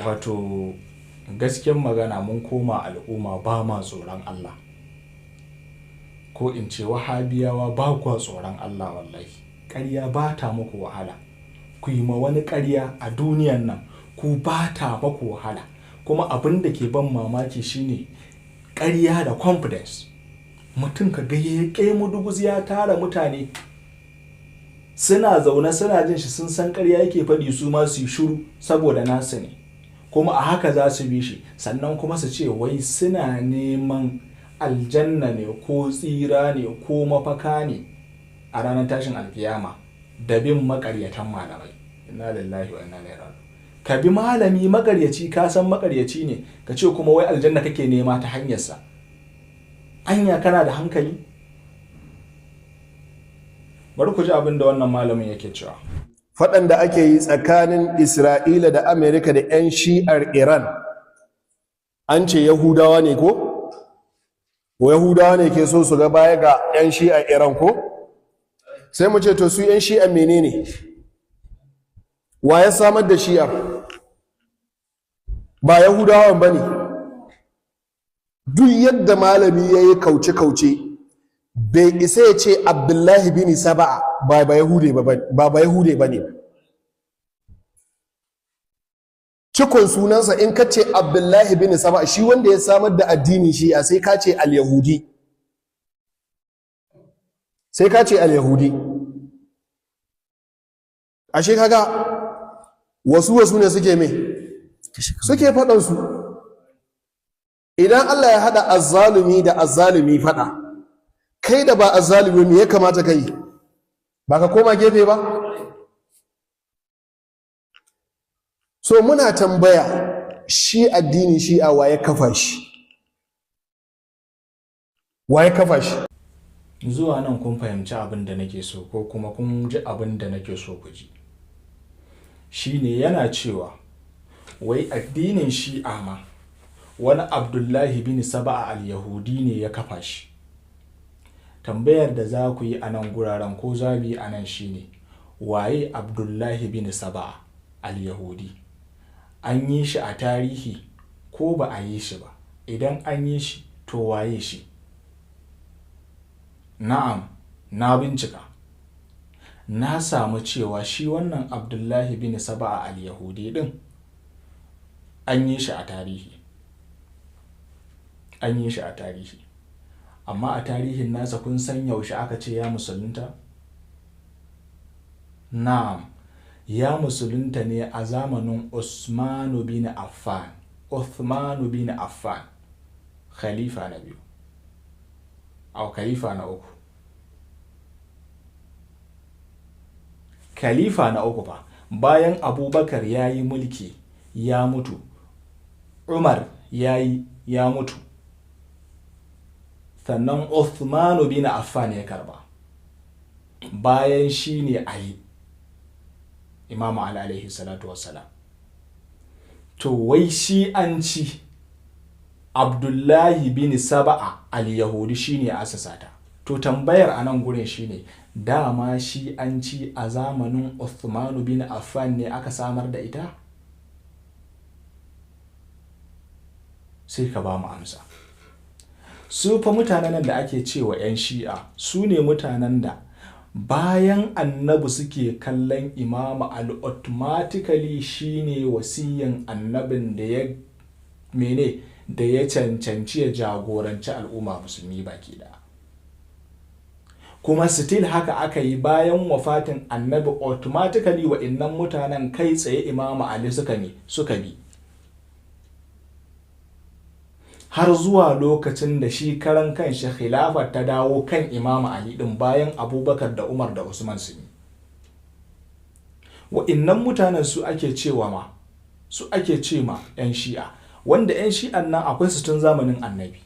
Wato gaskiyar magana mun koma al'umma ba ma tsoron Allah. Ko in ce wahabiyawa ba kwa tsoron Allah wallahi. Ƙarya ba ta muku wahala. Ku yi ma wani ƙarya a duniyan nan ku ba ta muku wahala. Kuma abin da ke ban mamaki shine ƙarya da confidence. Mutum ka ga ya muduguz ya tara mutane suna zaune suna jin shi sun san ƙarya yake faɗi su ma su yi shiru saboda nasu ne. Kuma a haka za su bi shi sannan kuma su ce wai suna neman aljanna ne ko tsira ne ko mafaka ne a ranar tashin alkiyama da bin maƙaryatan malamai. Inna lillahi wa inna ilaihi raji'un. Ka bi malami maƙaryaci ka san maƙaryaci ne ka ce kuma wai aljanna kake nema ta hanyarsa. Anya kana da hankali? Bari ku ji abin da wannan malamin yake cewa. Faɗan da ake yi tsakanin Isra'ila da Amerika da 'yan shi'ar Iran, an ce Yahudawa ne ko? Ko Yahudawa ne ke so su ga baya ga 'yan shi'ar Iran ko? Sai mu ce to su 'yan shi'ar menene? Wa ya samar da shi'ar? Ba Yahudawan ba ne. Duk yadda malami ya yi kauce-kauce, bai isa ya ce Abdullahi bin Saba'A ba Yahude ba ne. Cikon sunansa in ka ce Abdullahi bin Saba'A, shi wanda ya samar da addini Shi'a sai ka ce al-Yahudi. Sai ka ce al-Yahudi. Ashe kaga wasu ne suke me? Suke faɗansu. Idan Allah ya haɗa azzalumi da azzalumi faɗa, kai da ba azzalumi me ya kamata kai? Ba ka koma gefe ba? So muna tambaya shi addini Shi'a wa ya kafa shi? Wa ya kafa shi? Zuwa nan kun fahimci abin da nake so ko kuma kun ji abin da nake so ku ji. Shine yana cewa wai addinin Shi'a ma wani Abdullahi bin Saba'A al-Yahudi ne ya kafa shi. Tambayar da za ku yi a nan guraren ko za mu yi a nan shine waye Abdullahi bin Saba'A al-Yahudi? An yi shi a tarihi ko ba a yi shi ba? Idan an yi shi to waye shi? Na'am, na bincika. Na samu cewa shi wannan Abdullahi bin Saba'A al-Yahudi din an yi shi a tarihi. An yi shi a tarihi. Amma a tarihin nasa kun san yaushe aka ce ya musulunta? Na'am, ya musulunta ne a zamanin Usmanu bin Affan. Uthmanu bin Affan, khalifa na biyu. Au khalifa na uku. Khalifa na uku fa, bayan Abubakar ya yi mulki ya mutu, Umar ya mutu. Sannan Uthmanu bin Affan ya karba. Bayan shi ne Ali, Imam Ali alaihi salatu wassalam. To wai Shi'anci Abdullahi bin Saba'A al-Yahudi shi ne asasata. To tambayar a nan gurin shi ne, dama Shi'anci a zamanin Uthmanu bin Affan ne aka samar da ita? Sai ka ba mu amsa. Su fa mutanen da ake cewa 'yan Shi'a su ne mutanen da bayan annabi suke kallon Imam Ali automatically shine wasiyin annabin da ya cancanci ya jagoranci al'umma musulmi baki da. Kuma still haka aka yi bayan wafatin annabi automatically wa'innan mutanen kai tsaye Imam Ali suka bi. Har zuwa lokacin da shi karan kanshi khilafar ta dawo kan Imam Ali din bayan Abubakar da Umar da Usman sun yi. Wa'innan mutanen su ake ce ma 'yan Shi'a, wanda 'yan Shi'an nan akwai su tun zamanin Annabi.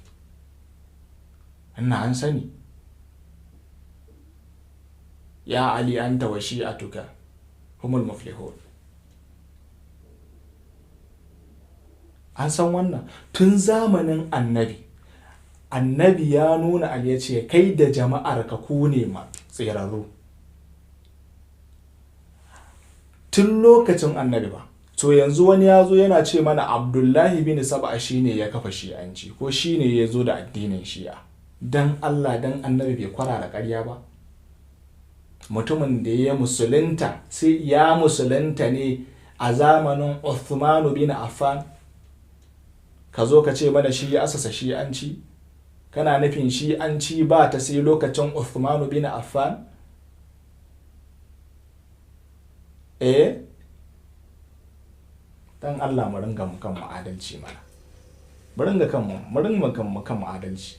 Ina an sani. Ya Ali anta wa shi'atuka humul muflihun. An san wannan tun zamanin Annabi ya nuna Ali ya ce kai da jama'ar ka ku ne ma tsirarru. Tun lokacin Annabi ba, to yanzu wani ya zo yana ce mana Abdullahi bin Saba'A shine ya kafa Shi'anci ko shine ya zo da addinin Shi'a. Dan Allah dan Annabi bai kwarara ƙarya ba. Mutumin da ya musulunta sai ya musulunta ne a zamanin Uthman bin Affan. Ka zo ka ce mana shi ya asasa Shi'anci? Kana nufin Shi'anci ba ta sai lokacin Uthman bin Affan? Dan Allah mu ringa mu kan adalci mana. Mu ringa kan mu adalci.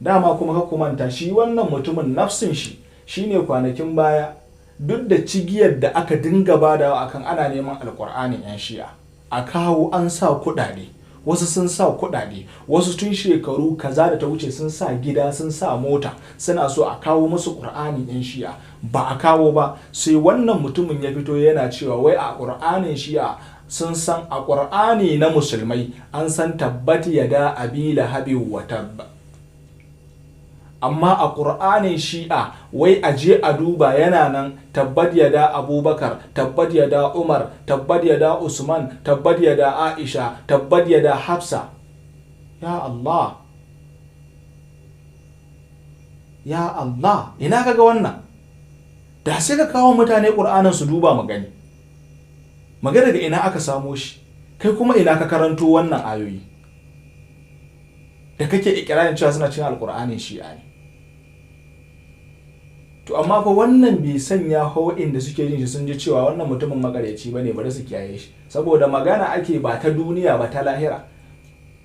Dama kuma ka kumanta shi wannan mutumin nafsin shi shine kwanakin baya duk da cigiyar da aka dinga badawa akan ana neman alkur'anin yan Shi'a a kawo an sa kuɗaɗe, wasu sun sa kuɗaɗe, wasu tun shekaru kaza da ta wuce sun sa gida, sun sa mota, suna so a kawo musu ƙur'anin yan Shi'a, ba a kawo ba. Sai wannan mutumin ya fito yana cewa wai a ƙur'anin Shi'a sun san, a ƙur'ani na musulmai an san tabbat yada abi lahabin wa tabba, amma a ƙur'anin Shi'a wai a je a duba yana nan tabbat yada Abubakar, tabbat yada Umar, tabbat yada Usman, tabbat yada Aisha, tabbat yada Hafsa. Ya Allah, ya Allah, ina kaga wannan? Da sai ka kawo mutane ƙur'anin su duba magani. Magana da ina aka samo shi? Kai kuma ina ka karanto wannan ayoyi da kake ikirarin cewa suna cin alƙur'anin Shi'a ne? To amma fa wannan bai sanya inda suke jin shi sun ji cewa wannan mutumin makaryaci bane, bari su kiyaye shi, saboda magana ake ba ta duniya ba ta lahira.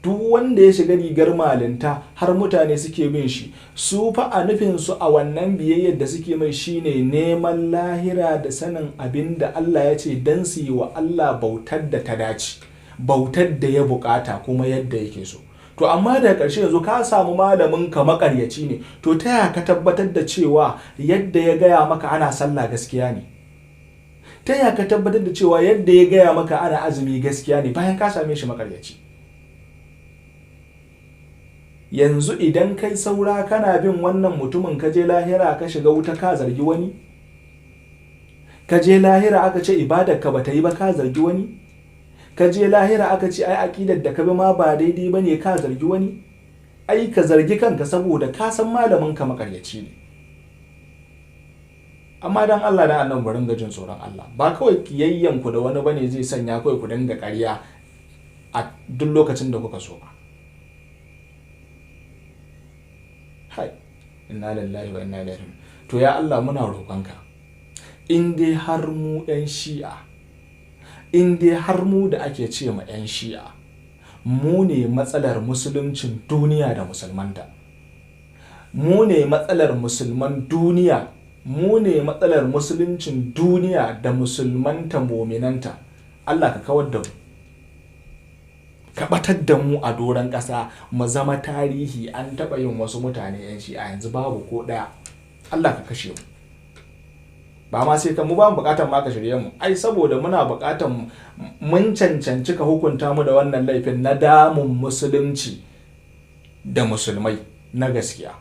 Duk wanda ya shiga rigar malinta har mutane suke bin shi, su fa a nufin su a wannan biyayyar da suke mai shine neman lahira da sanin abin da Allah ya ce dan su yi wa Allah bautar da ta dace, bautar da ya bukata kuma yadda yake so. To amma daga ƙarshe yanzu ka samu malamin ka makaryaci ne, to ta yaya ka tabbatar da cewa yadda ya gaya maka ana sallah gaskiya ne? Ta yaya ka tabbatar da cewa yadda ya gaya maka ana azumi gaskiya ne bayan ka same shi makaryaci? Yanzu idan kai saura kana bin wannan mutumin ka je lahira ka shiga wuta ka zargi wani? Ka je lahira aka ce ibadarka ba ta yi ba ka zargi wani? Ka je lahira aka ce ai aqidar da ka bi ma ba daidai bane ka zargi wani? Ai ka zargi kanka saboda ka san malamin ka makaryaci ne. Amma dan Allah da annabi mu ringa jin tsoron Allah. Ba kawai kiyayyen ku da wani bane zai sanya kawai ku dinga ƙarya a duk lokacin da kuka so ba. Hai, inna lillahi wa inna ilaihi raji'un. To ya Allah muna roƙonka, in dai har mu 'yan Shi'a, in dai har mu da ake ce ma 'yan Shi'a, mu ne matsalar musuluncin duniya da musulmanta, mu ne matsalar musulman duniya, mu ne matsalar musuluncin duniya da musulmanta muminanta, Allah ka kawar da mu, ka batar da mu a doron ƙasa, mu zama tarihi. An taɓa yin wasu mutane 'yan Shi'a, yanzu babu ko ɗaya. Allah ka kashe mu. Ba ma sai mu ba mu bukatar ma ka shirye mu, ai saboda muna bukatar mun cancanci ka hukunta mu da wannan laifin na damun musulunci da musulmai na gaskiya.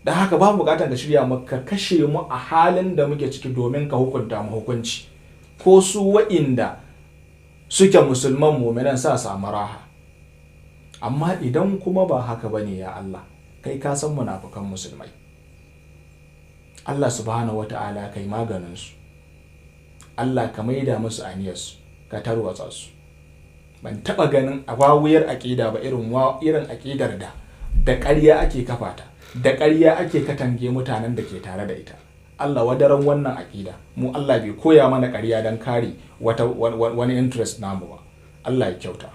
Da haka ba mu bukatar ka shirya mu, ka kashe mu a halin da muke ciki domin ka hukunta mu hukunci, ko su wa'inda suke musulman mu'minan sa samu raha. Amma idan kuma ba haka bane ya Allah, kai ka san munafukan musulmai, Allah subhanahu wata'ala kai maganinsu, Allah ka maida musu aniyarsu, ka tarwatsa su. Ban taɓa ganin a wawuyar aƙida ba irin aƙidar da ƙarya ake kafa ta, da ƙarya ake katange mutanen da ke tare da ita. Allah wadaran wannan aƙida. Mu Allah bai koya mana ƙarya don kare wani interest namu ba. Allah ya kyauta.